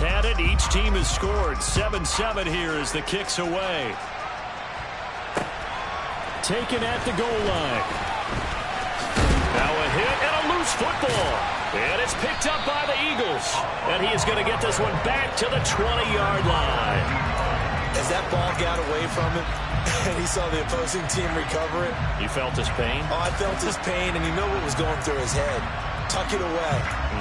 had it. Each team has scored. 7-7 here as the kick's away. Taken at the goal line. Now a hit and a loose football. And it's picked up by the Eagles. And he is going to get this one back to the 20-yard line. As that ball got away from him, and he saw the opposing team recover it. You felt his pain? Oh, I felt his pain, and you know what was going through his head. Tuck it away.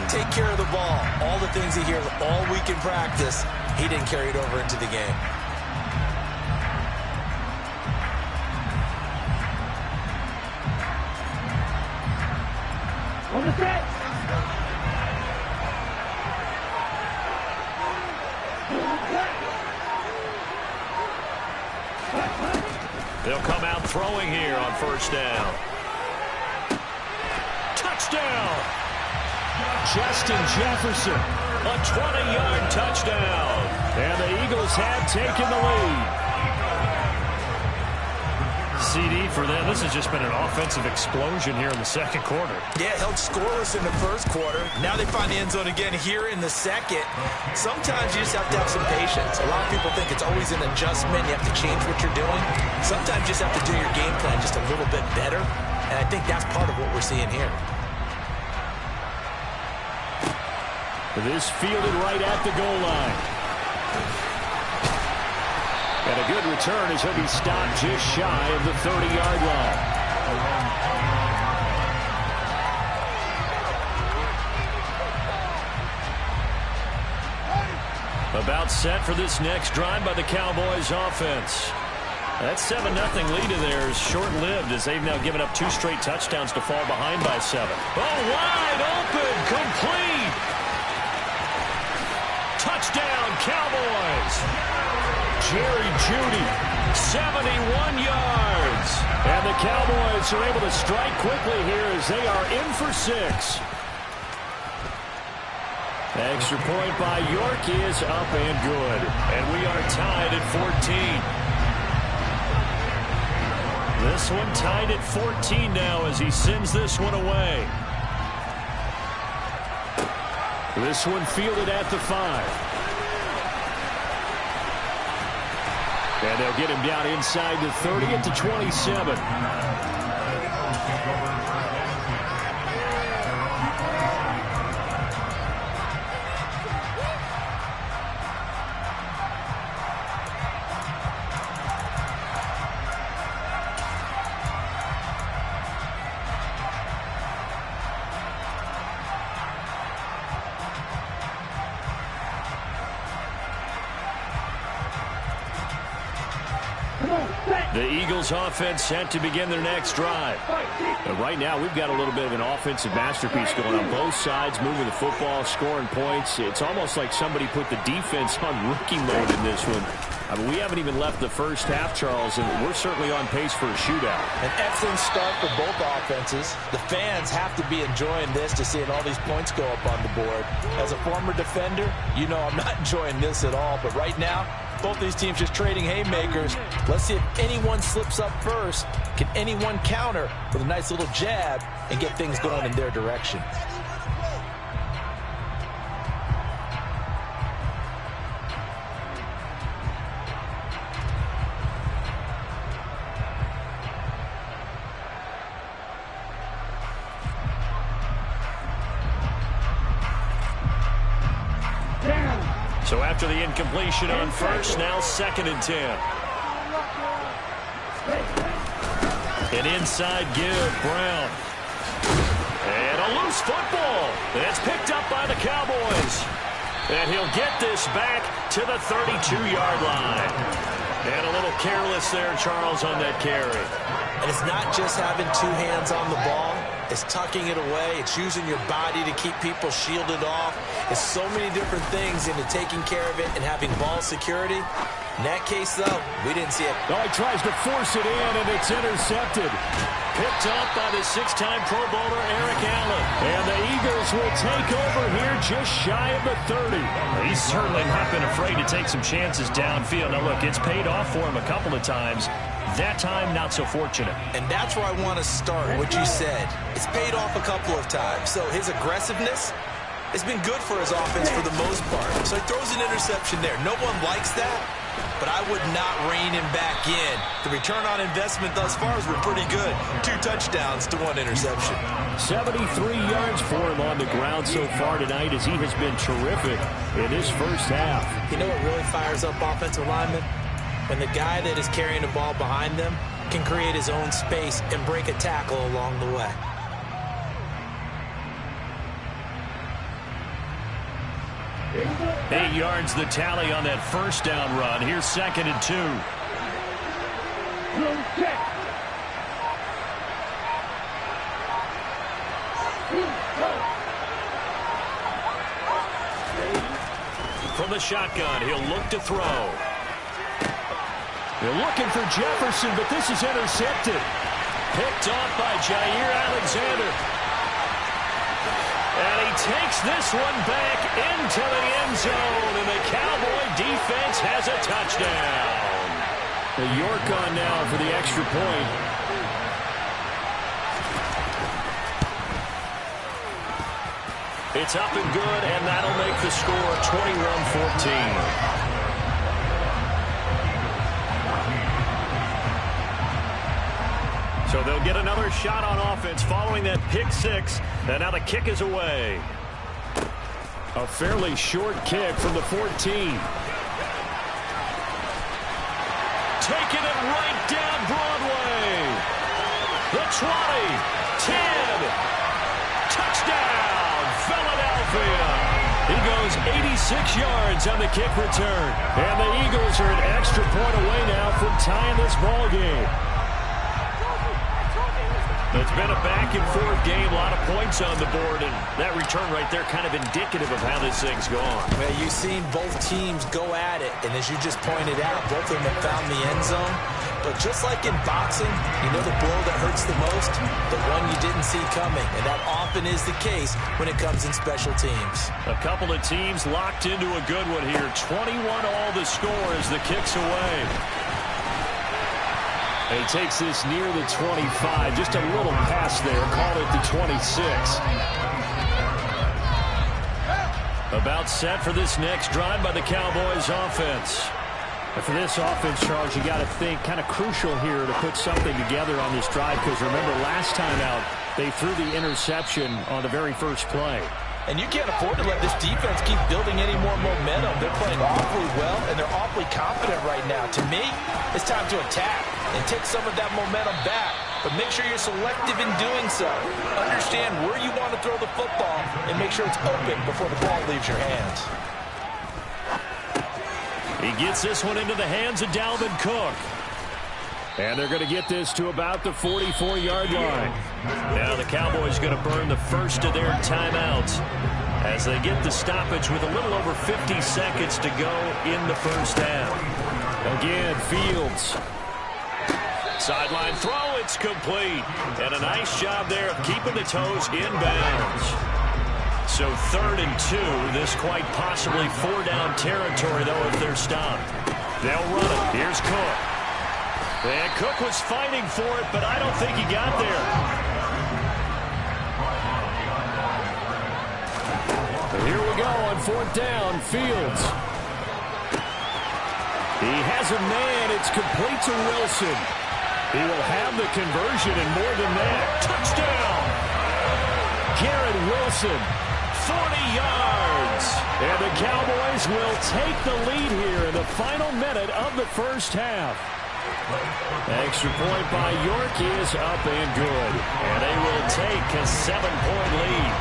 Take care of the ball. All the things he hears all week in practice, he didn't carry it over into the game. On the set. They'll come out throwing here on first down. Touchdown! Justin Jefferson, a 20-yard touchdown. And the Eagles have taken the lead. CD for them. This has just been an offensive explosion here in the second quarter. Yeah, held scoreless in the first quarter. Now they find the end zone again here in the second. Sometimes you just have to have some patience. A lot of people think it's always an adjustment. You have to change what you're doing. Sometimes you just have to do your game plan just a little bit better. And I think that's part of what we're seeing here. This fielded right at the goal line. And a good return as he'll be stopped just shy of the 30-yard line. About set for this next drive by the Cowboys offense. That 7-0 lead of theirs short-lived as they've now given up 2 straight touchdowns to fall behind by 7. Oh, wide open, complete. Touchdown, Cowboys. Jerry Jeudy, 71 yards. And the Cowboys are able to strike quickly here as they are in for 6. Extra point by York is up and good. And we are tied at 14. This one tied at 14 now as he sends this one away. This one fielded at the 5. And they'll get him down inside the 30 at the 27. The Eagles offense set to begin their next drive. And right now we've got a little bit of an offensive masterpiece going on both sides, moving the football, scoring points. It's almost like somebody put the defense on rookie mode in this one. I mean, we haven't even left the first half, Charles, and we're certainly on pace for a shootout. An excellent start for both offenses. The fans have to be enjoying this to seeing all these points go up on the board. As a former defender, you know I'm not enjoying this at all, but right now, both these teams just trading haymakers. Let's see if anyone slips up first. Can anyone counter with a nice little jab and get things going in their direction? So after the incompletion on first, now 2nd and 10. An inside give, Brown. And a loose football. It's picked up by the Cowboys. And he'll get this back to the 32-yard line. And a little careless there, Charles, on that carry. And it's not just having 2 hands on the ball. It's tucking it away. It's using your body to keep people shielded off. It's so many different things into taking care of it and having ball security. In that case, though, we didn't see it. Oh, he tries to force it in, and it's intercepted. Picked up by the 6-time Pro Bowler Eric Allen. And the Eagles will take over here just shy of the 30. He's certainly not been afraid to take some chances downfield. Now, look, it's paid off for him a couple of times. That time, not so fortunate. And that's where I want to start, what you said. It's paid off a couple of times. So his aggressiveness, It's been good for his offense for the most part. So he throws an interception there. No one likes that, but I would not rein him back in. The return on investment thus far has been pretty good. 2 touchdowns to 1 interception. 73 yards for him on the ground so far tonight as he has been terrific in this first half. You know what really fires up offensive linemen? When the guy that is carrying the ball behind them can create his own space and break a tackle along the way. Eight yards the tally on that first down run. Here's 2nd and 2. From the shotgun, he'll look to throw. They're looking for Jefferson, but this is intercepted. Picked off by Jair Alexander. And he takes this one back into the end zone, and the Cowboy defense has a touchdown. The York on now for the extra point. It's up and good, and that'll make the score 21-14. So they'll get another shot on offense following that pick 6, and now the kick is away. A fairly short kick from the 14. Taking it right down Broadway. The 20, 10, touchdown, Philadelphia. He goes 86 yards on the kick return, and the Eagles are an extra point away now from tying this ball game. It's been a back-and-forth game, a lot of points on the board, and that return right there kind of indicative of how this thing's gone. Well, you've seen both teams go at it, and as you just pointed out, both of them have found the end zone. But just like in boxing, you know the blow that hurts the most? The one you didn't see coming, and that often is the case when it comes in special teams. A couple of teams locked into a good one here. 21 all the score as the kick's away. He takes this near the 25. Just a little pass there. Called it the 26. About set for this next drive by the Cowboys offense. And for this offense, Charles, you got to think kind of crucial here to put something together on this drive, because remember last time out they threw the interception on the very first play. And you can't afford to let this defense keep building any more momentum. They're playing awfully well, and they're awfully confident right now. To me, it's time to attack and take some of that momentum back. But make sure you're selective in doing so. Understand where you want to throw the football and make sure it's open before the ball leaves your hands. He gets this one into the hands of Dalvin Cook. And they're going to get this to about the 44-yard line. Now the Cowboys going to burn the first of their timeouts as they get the stoppage with a little over 50 seconds to go in the first half. Again, Fields. Sideline throw, it's complete. And a nice job there of keeping the toes in bounds. So 3rd and 2. This quite possibly 4-down territory, though, if they're stopped. They'll run it. Here's Cook. And Cook was fighting for it, but I don't think he got there. Here we go on 4th down. Fields. He has a man. It's complete to Wilson. He will have the conversion and more than that. Touchdown! Garrett Wilson, 40 yards. And the Cowboys will take the lead here in the final minute of the first half. Extra point by York is up and good. And they will take a 7-point lead.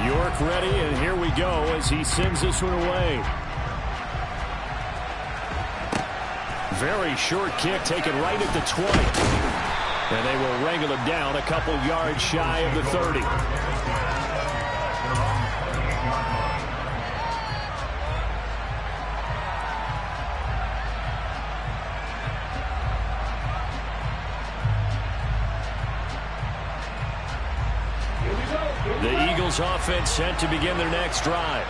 York ready, and here we go as he sends this one away. Very short kick taken right at the 20. And they will wrangle him down a couple yards shy of the 30. The Eagles offense set to begin their next drive.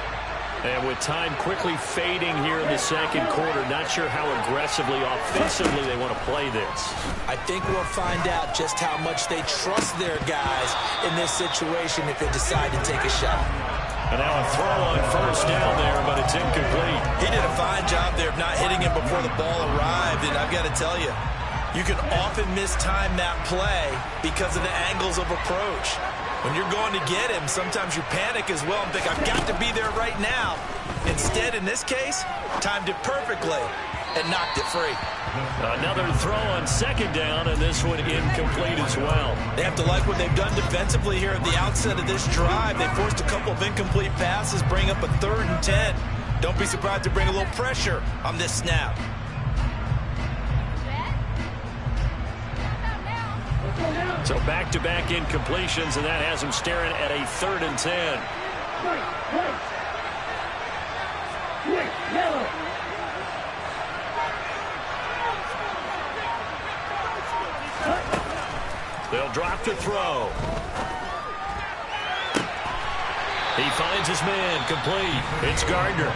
And with time quickly fading here in the second quarter, not sure how aggressively, offensively they want to play this. I think we'll find out just how much they trust their guys in this situation if they decide to take a shot. And now a throw on first down there, but it's incomplete. He did a fine job there of not hitting him before the ball arrived, and I've got to tell you, you can often mistime that play because of the angles of approach. When you're going to get him, sometimes you panic as well and think, I've got to be there right now. Instead, in this case, timed it perfectly and knocked it free. Another throw on second down, and this one incomplete as well. They have to like what they've done defensively here at the outset of this drive. They forced a couple of incomplete passes, bring up a 3rd and 10. Don't be surprised to bring a little pressure on this snap. So back-to-back incompletions, and that has them staring at a 3rd and 10. They'll drop to throw. He finds his man, complete. It's Gardner.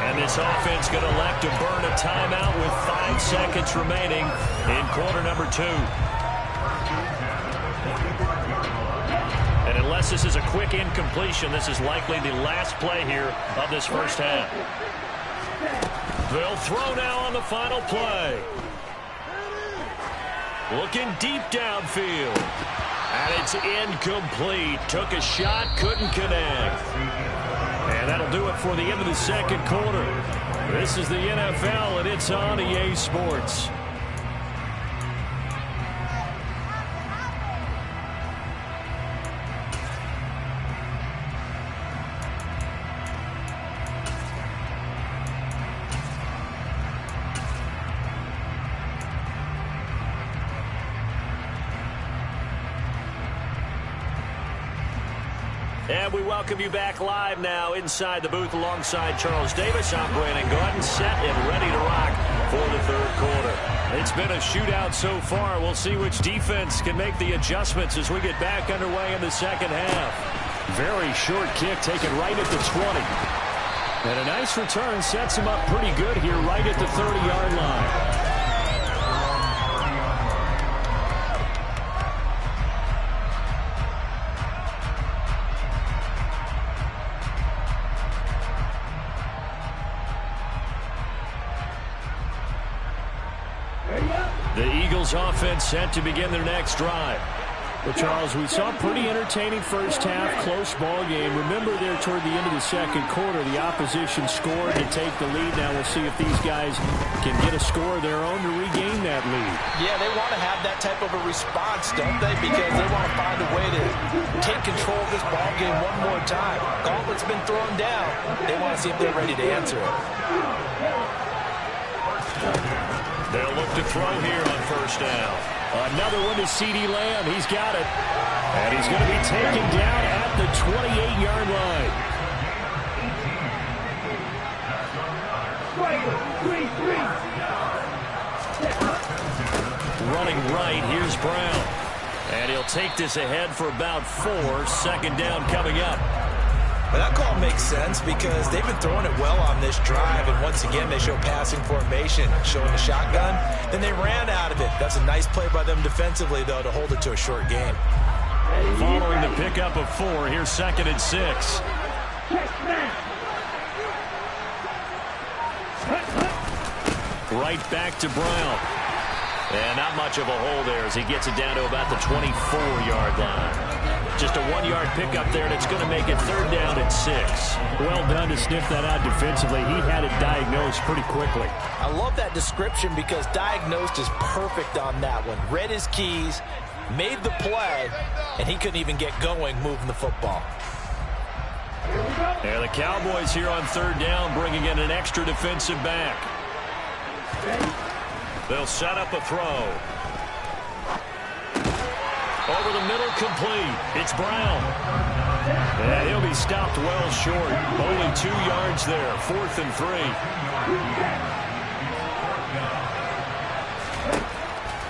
And this offense going to elect to burn a timeout with 5 seconds remaining in quarter number 2. And unless this is a quick incompletion, this is likely the last play here of this first half. They'll throw now on the final play. Looking deep downfield. And it's incomplete. Took a shot, couldn't connect. And that'll do it for the end of the second quarter. This is the NFL, and it's on EA Sports. And we welcome you back live now inside the booth alongside Charles Davis. I'm Brandon Gordon, set and ready to rock for the third quarter. It's been a shootout so far. We'll see which defense can make the adjustments as we get back underway in the second half. Very short kick taken right at the 20. And a nice return sets him up pretty good here right at the 30-yard line. The Eagles offense set to begin their next drive. Well, Charles, we saw a pretty entertaining first half, close ball game. Remember there toward the end of the second quarter, the opposition scored to take the lead. Now we'll see if these guys can get a score of their own to regain that lead. Yeah, they want to have that type of a response, don't they? Because they want to find a way to take control of this ball game one more time. Gauntlet's been thrown down. They want to see if they're ready to answer it. They'll look to throw here on first down. Another one to CeeDee Lamb. He's got it. And he's going to be taken down at the 28-yard line. Running right, here's Brown. And he'll take this ahead for about 4. Second down coming up. But that call makes sense because they've been throwing it well on this drive, and once again they show passing formation, showing the shotgun. Then they ran out of it. That's a nice play by them defensively, though, to hold it to a short game. Following the pickup of 4, here's 2nd and 6. Right back to Brown. And not much of a hole there as he gets it down to about the 24-yard line. Just a 1-yard pickup there, and it's going to make it 3rd down and 6. Well done to sniff that out defensively. He had it diagnosed pretty quickly. I love that description because diagnosed is perfect on that one. Read his keys, made the play, and he couldn't even get going moving the football. And the Cowboys here on 3rd down bringing in an extra defensive back. They'll set up a throw. Over the middle, complete. It's Brown. And he'll be stopped well short. Only 2 yards there. 4th and 3.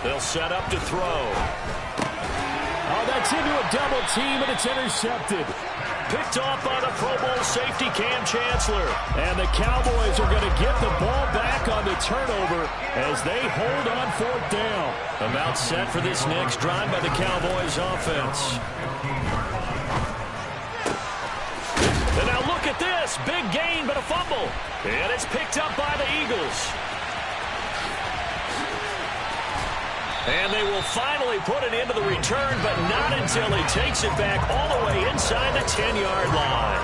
They'll set up to throw. Oh, that's into a double team, and it's intercepted. Picked off by the Pro Bowl safety Cam Chancellor. And the Cowboys are going to get the ball back on the turnover as they hold on fourth down. About set for this next drive by the Cowboys offense. And now look at this. Big gain, but a fumble. And it's picked up by the Eagles. And they will finally put it into the return, but not until he takes it back all the way inside the 10-yard line.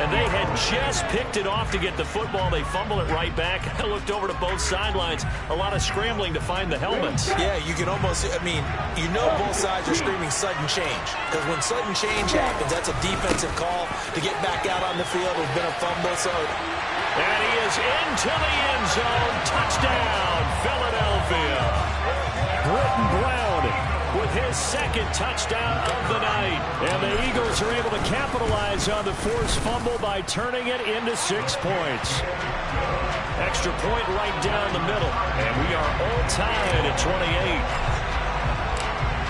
And they had just picked it off to get the football. They fumble it right back. I looked over to both sidelines. A lot of scrambling to find the helmets. Yeah, you can almost, you know both sides are screaming sudden change. Because when sudden change happens, that's a defensive call to get back out on the field. There's been a fumble, so... And he is into the end zone. Touchdown, Philadelphia. Britton Brown with his second touchdown of the night. And the Eagles are able to capitalize on the forced fumble by turning it into 6 points. Extra point right down the middle. And we are all tied at 28.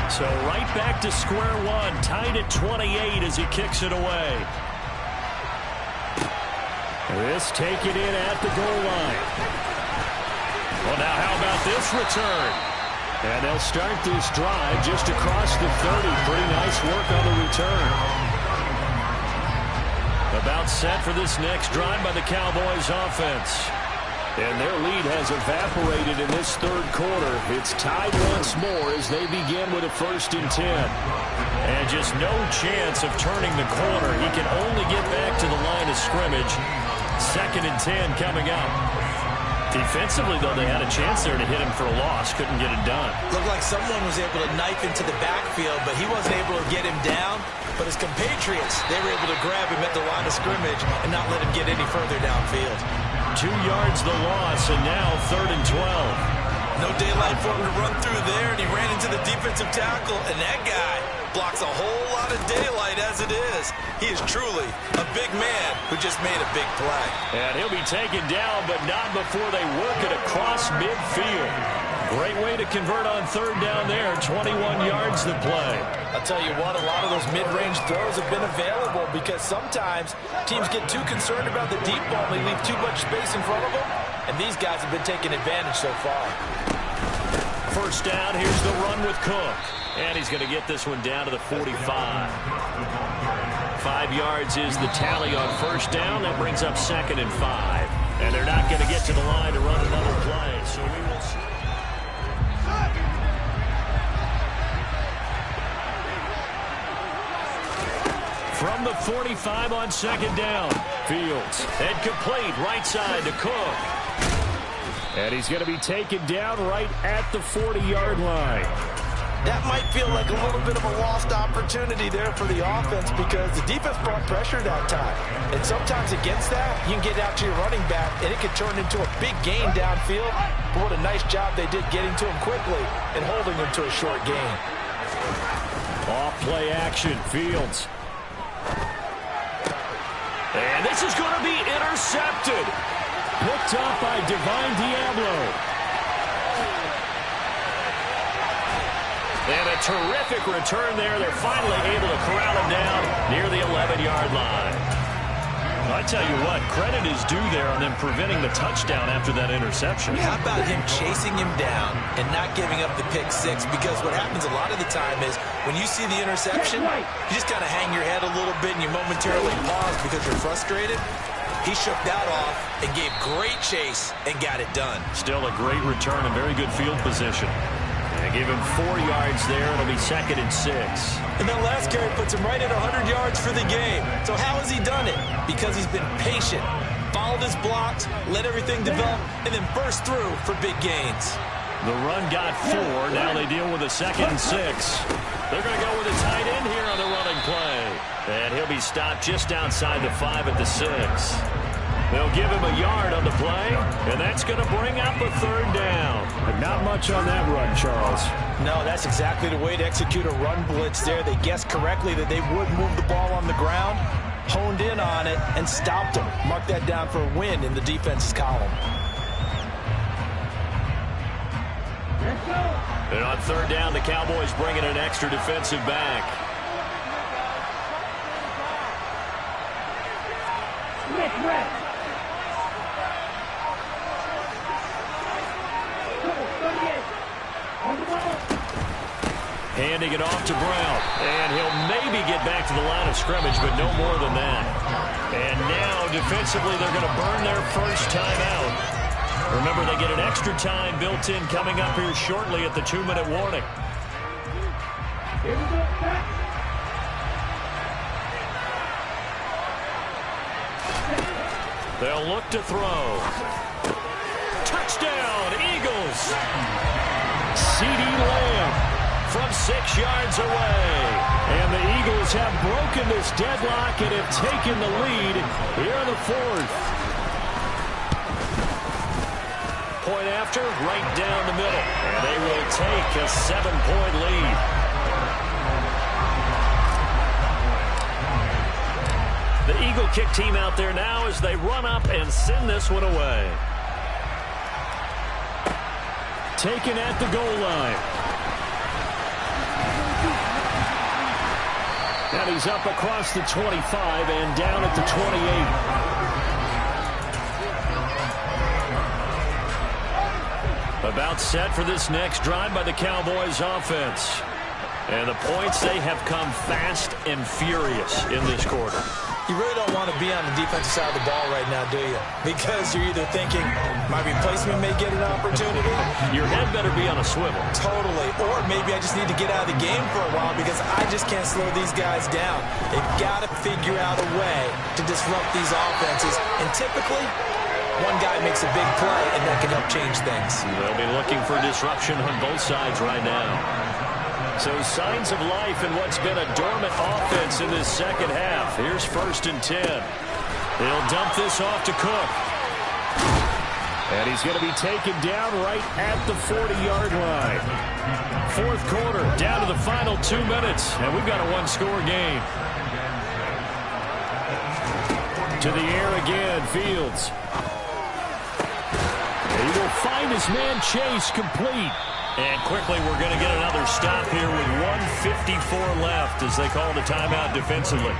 So right back to square one. Tied at 28 as he kicks it away. This taken in at the goal line. Well, now how about this return? And they'll start this drive just across the 30. Pretty nice work on the return. About set for this next drive by the Cowboys offense. And their lead has evaporated in this third quarter. It's tied once more as they begin with a 1st and 10. And just no chance of turning the corner. He can only get back to the line of scrimmage. 2nd and 10 coming up. Defensively, though, they had a chance there to hit him for a loss. Couldn't get it done. Looked like someone was able to knife into the backfield, but he wasn't able to get him down. But his compatriots, they were able to grab him at the line of scrimmage and not let him get any further downfield. 2 yards the loss, and now 3rd and 12. No daylight for him to run through there, and he ran into the defensive tackle, and that guy blocks a whole lot of daylight as it is. He is truly a big man who just made a big play. And he'll be taken down, but not before they work it across midfield. Great way to convert on 3rd down there. 21 yards the play. I'll tell you what, a lot of those mid-range throws have been available because sometimes teams get too concerned about the deep ball and they leave too much space in front of them. And these guys have been taking advantage so far. 1st down, here's the run with Cook. And he's going to get this one down to the 45. 5 yards is the tally on 1st down. That brings up 2nd and 5. And they're not going to get to the line to run another play. So we will see. From the 45 on 2nd down. Fields. And complete right side to Cook. And he's going to be taken down right at the 40-yard line. That might feel like a little bit of a lost opportunity there for the offense because the defense brought pressure that time. And sometimes against that, you can get out to your running back, and it can turn into a big gain downfield. But what a nice job they did getting to him quickly and holding him to a short gain. Off play action, Fields. And this is going to be intercepted. Picked up by Divine Diablo. And a terrific return there. They're finally able to corral him down near the 11-yard line. I tell you what, credit is due there on them preventing the touchdown after that interception. How about him chasing him down and not giving up the pick 6? Because what happens a lot of the time is when you see the interception, you just kind of hang your head a little bit and you momentarily pause because you're frustrated. He shook that off and gave great chase and got it done. Still a great return and very good field position. And give him 4 yards there. It'll be 2nd and 6. And that last carry puts him right at 100 yards for the game. So how has he done it? Because he's been patient, followed his blocks, let everything develop, and then burst through for big gains. The run got 4. Now they deal with a 2nd and 6. They're going to go with a tight end here on the running play. And he'll be stopped just outside the 5 at the 6. They'll give him a yard on the play, and that's going to bring up a 3rd down. But not much on that run, Charles. No, that's exactly the way to execute a run blitz there. They guessed correctly that they would move the ball on the ground, honed in on it, and stopped him. Mark that down for a win in the defense's column. Let's go. And on third down, the Cowboys bring in an extra defensive back. Handing it off to Brown. And he'll maybe get back to the line of scrimmage, but no more than that. And now, defensively, they're going to burn their first timeout. Remember, they get an extra time built in coming up here shortly at the 2-minute warning. They'll look to throw. Touchdown, Eagles! CeeDee Lamb from 6 yards away. And the Eagles have broken this deadlock and have taken the lead here in the fourth. Point after, right down the middle. And they will take a 7-point lead. The Eagle kick team out there now as they run up and send this one away. Taken at the goal line. And he's up across the 25 and down at the 28. About set for this next drive by the Cowboys offense. And the points, they have come fast and furious in this quarter. You really don't want to be on the defensive side of the ball right now, do you? Because you're either thinking, my replacement may get an opportunity. Your head better be on a swivel. Totally. Or maybe I just need to get out of the game for a while because I just can't slow these guys down. They've got to figure out a way to disrupt these offenses. And typically, one guy makes a big play, and that can help change things. They'll be looking for disruption on both sides right now. So signs of life in what's been a dormant offense in this second half. Here's 1st and 10. He'll dump this off to Cook. And he's going to be taken down right at the 40-yard line. Fourth quarter, down to the final 2 minutes, and we've got a one-score game. To the air again, Fields. He will find his man Chase complete. And quickly, we're going to get another stop here with 1:54 left as they call the timeout defensively.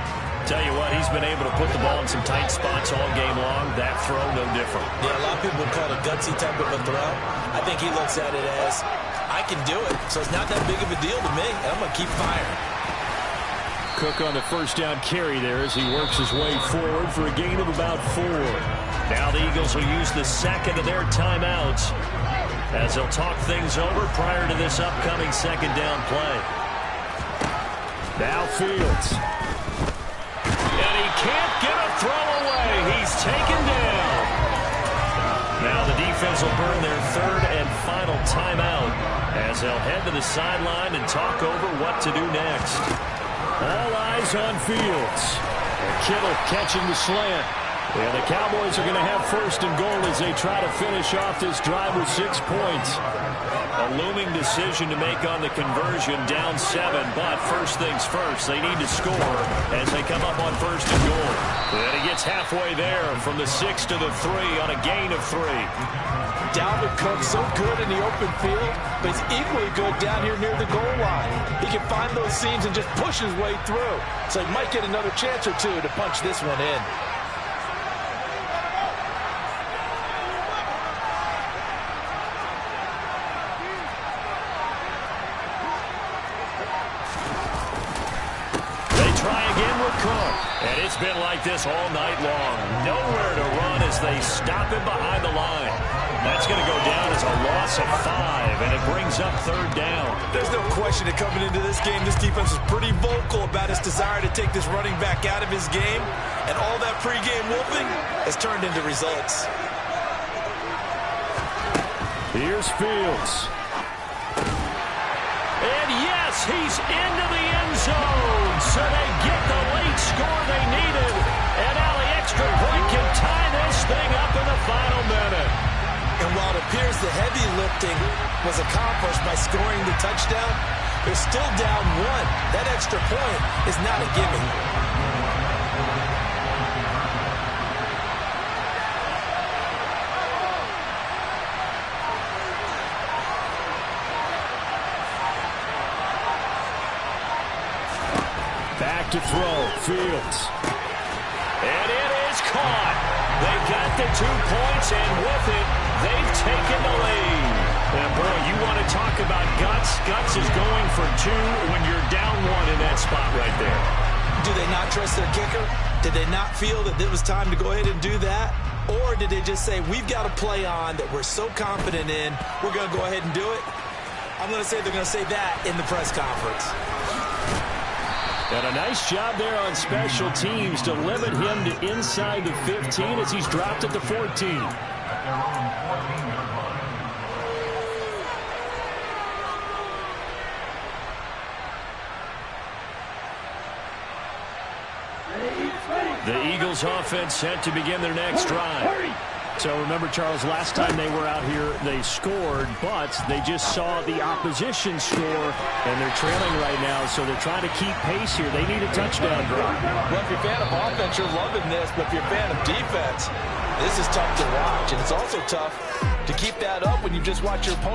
Tell you what, he's been able to put the ball in some tight spots all game long. That throw, no different. Yeah, a lot of people would call it a gutsy type of a throw. I think he looks at it as, I can do it, so it's not that big of a deal to me, and I'm going to keep firing. Cook on the first down carry there as he works his way forward for a gain of about 4. Now the Eagles will use the second of their timeouts as they'll talk things over prior to this upcoming second down play. Now Fields. And he can't get a throw away. He's taken down. Now the defense will burn their third and final timeout as they'll head to the sideline and talk over what to do next. All eyes on Fields. Kittle catching the slant. And the Cowboys are going to have 1st and goal as they try to finish off this drive with 6 points. A looming decision to make on the conversion, down 7. But first things first, they need to score as they come up on 1st and goal. And he gets halfway there from the 6 to the 3 on a gain of 3. Dalvin Cook so good in the open field, but he's equally good down here near the goal line. He can find those seams and just push his way through. So he might get another chance or two to punch this one in. And it's been like this all night long. Nowhere to run as they stop him behind the line. That's going to go down as a loss of 5, and it brings up 3rd down. There's no question that coming into this game, this defense is pretty vocal about its desire to take this running back out of his game, and all that pregame wolfing has turned into results. Here's Fields. And yes, he's into the end zone. So they get the late score they needed. And now the extra point can tie this thing up in the final minute. And while it appears the heavy lifting was accomplished by scoring the touchdown, they're still down 1. That extra point is not a gimme. back to throw. Fields. And it is caught. They got the 2 points, and with it, they've taken the lead. And, boy, you want to talk about guts. Guts is going for 2 when you're down 1 in that spot right there. Do they not trust their kicker? Did they not feel that it was time to go ahead and do that? Or did they just say, we've got a play on that we're so confident in, we're going to go ahead and do it? I'm going to say they're going to say that in the press conference. And a nice job there on special teams to limit him to inside the 15 as he's dropped at the 14. The Eagles offense set to begin their next drive. So remember, Charles, last time they were out here, they scored, but they just saw the opposition score, and they're trailing right now, so they're trying to keep pace here. They need a touchdown drive. Well, if you're a fan of offense, you're loving this, but if you're a fan of defense, this is tough to watch, and it's also tough to keep that up when you just watch your opponent.